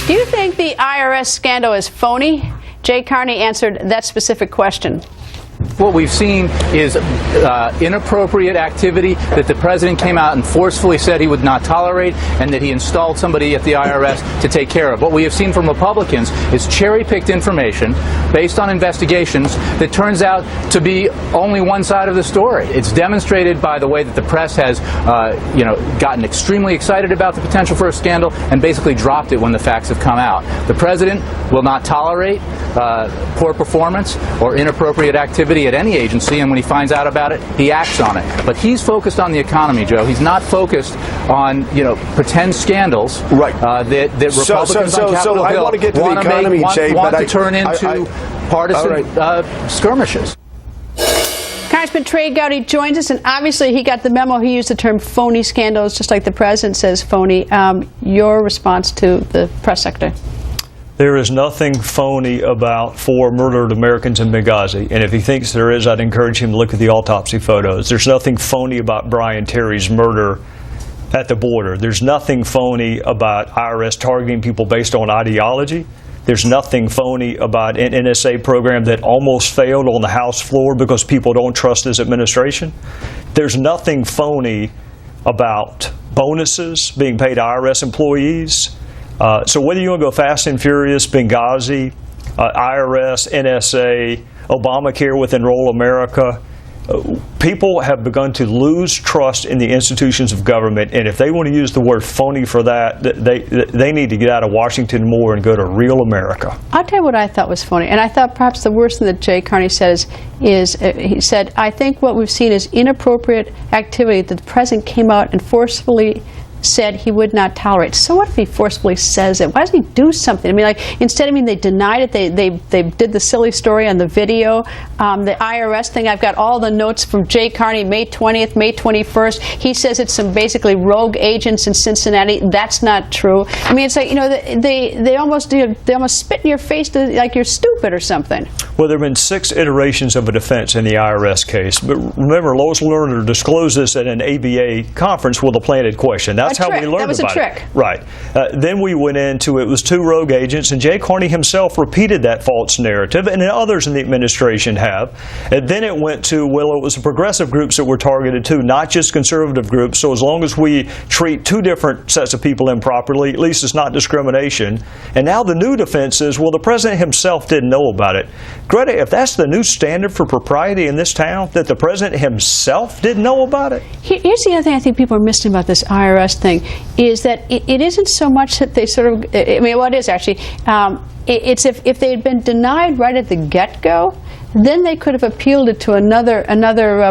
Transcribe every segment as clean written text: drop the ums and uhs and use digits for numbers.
Do you think the IRS scandal is phony? Jay Carney answered that specific question. What we've seen is inappropriate activity that the president came out and forcefully said he would not tolerate, and that he installed somebody at the IRS to take care of. What we have seen from Republicans is cherry-picked information based on investigations that turns out to be only one side of the story. It's demonstrated by the way that the press has gotten extremely excited about the potential for a scandal and basically dropped it when the facts have come out. The president will not tolerate poor performance or inappropriate activity at any agency, and when he finds out about it, he acts on it. But he's focused on the economy, Joe. He's not focused on pretend scandals that Republicans on Capitol Hill want to get to the economy, Jay, want to turn into partisan skirmishes. Congressman Trey Gowdy joins us, and obviously he got the memo. He used the term phony scandals, just like the president says phony. Your response to the press secretary? There is nothing phony about 4 murdered Americans in Benghazi. And if he thinks there is, I'd encourage him to look at the autopsy photos. There's nothing phony about Brian Terry's murder at the border. There's nothing phony about IRS targeting people based on ideology. There's nothing phony about an NSA program that almost failed on the House floor because people don't trust this administration. There's nothing phony about bonuses being paid to IRS employees. So whether you want to go fast and furious, Benghazi, IRS, NSA, Obamacare with Enroll America, people have begun to lose trust in the institutions of government, and if they want to use the word phony for that, they need to get out of Washington more and go to real America. I'll tell you what I thought was phony, and I thought perhaps the worst thing that Jay Carney says is, he said, I think what we've seen is inappropriate activity that the president came out and forcefully said he would not tolerate. So what if he forcefully says it? Why doesn't he do something? I mean, like, instead, they denied it. They did the silly story on the video. The IRS thing, I've got all the notes from Jay Carney, May 20th, May 21st. He says it's some basically rogue agents in Cincinnati. That's not true. I mean, it's like, they almost spit in your face like you're stupid or something. Well, there have been 6 iterations of a defense in the IRS case. But remember, Lois Lerner disclosed this at an ABA conference with a planted question. That's how we learned about it. That was a trick. Right. Then we went into it was 2 rogue agents, and Jay Carney himself repeated that false narrative, and others in the administration have. And then it went to, well, it was the progressive groups that were targeted too, not just conservative groups. So as long as we treat 2 different sets of people improperly, at least it's not discrimination. And now the new defense is, well, the president himself didn't know about it. Greta, if that's the new standard for propriety in this town, that the president himself didn't know about it? Here's the other thing I think people are missing about this IRS thing, is that it isn't so much that they sort of, I mean, what it is actually, it's if they had been denied right at the get-go, then they could have appealed it to another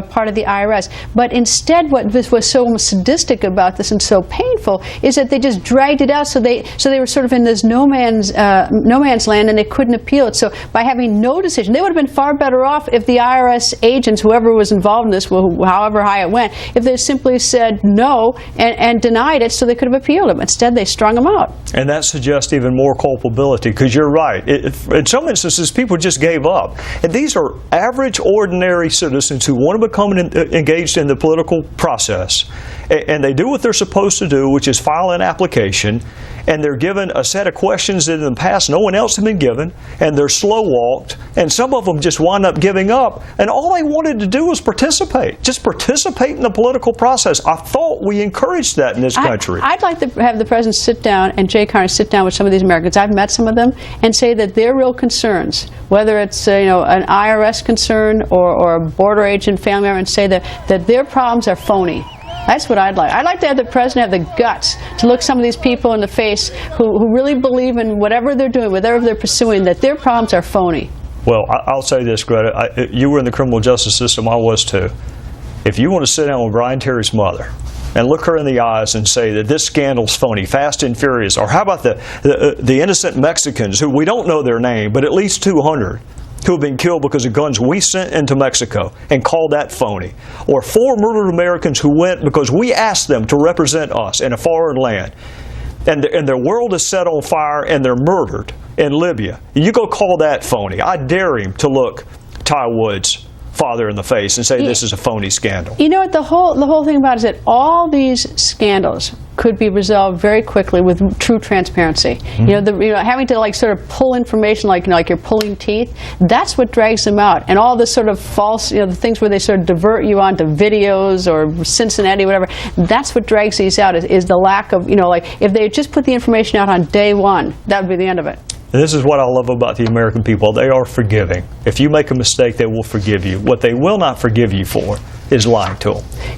part of the IRS. But instead, what was so sadistic about this and so painful is that they just dragged it out. So they were sort of in this no man's land, and they couldn't appeal it. So by having no decision, they would have been far better off if the IRS agents, whoever was involved in this, however high it went, if they simply said no and denied it, so they could have appealed it. Instead, they strung them out. And that suggests even more culpability, because you're right. In some instances, people just gave up. And these are average, ordinary citizens who want to become engaged in the political process, and they do what they're supposed to do, which is file an application, and they're given a set of questions that in the past no one else had been given, and they're slow-walked, and some of them just wind up giving up, and all they wanted to do was participate, just participate in the political process. I thought we encouraged that in this country. I'd like to have the president sit down, and Jay Carney sit down with some of these Americans. I've met some of them, and say that their real concerns, whether it's an IRS concern or a border agent family member, and say that their problems are phony. That's what I'd like. I'd like to have the president have the guts to look some of these people in the face who really believe in whatever they're doing, whatever they're pursuing, that their problems are phony. Well, I'll say this, Greta. You were in the criminal justice system. I was too. If you want to sit down with Brian Terry's mother and look her in the eyes and say that this scandal's phony, Fast and Furious, or how about the innocent Mexicans who we don't know their name, but at least 200, who have been killed because of guns we sent into Mexico, and call that phony. Or 4 murdered Americans who went because we asked them to represent us in a foreign land, and their world is set on fire and they're murdered in Libya. You go call that phony. I dare him to look Ty Woods' father in the face and say this is a phony scandal. You know what, the whole thing about it is that all these scandals could be resolved very quickly with true transparency. You know, having to like sort of pull information like like you're pulling teeth. That's what drags them out, and all this sort of false, the things where they sort of divert you onto videos or Cincinnati, whatever. That's what drags these out is the lack of, like if they had just put the information out on day one, that would be the end of it. And this is what I love about the American people. They are forgiving. If you make a mistake, they will forgive you. What they will not forgive you for is lying to them.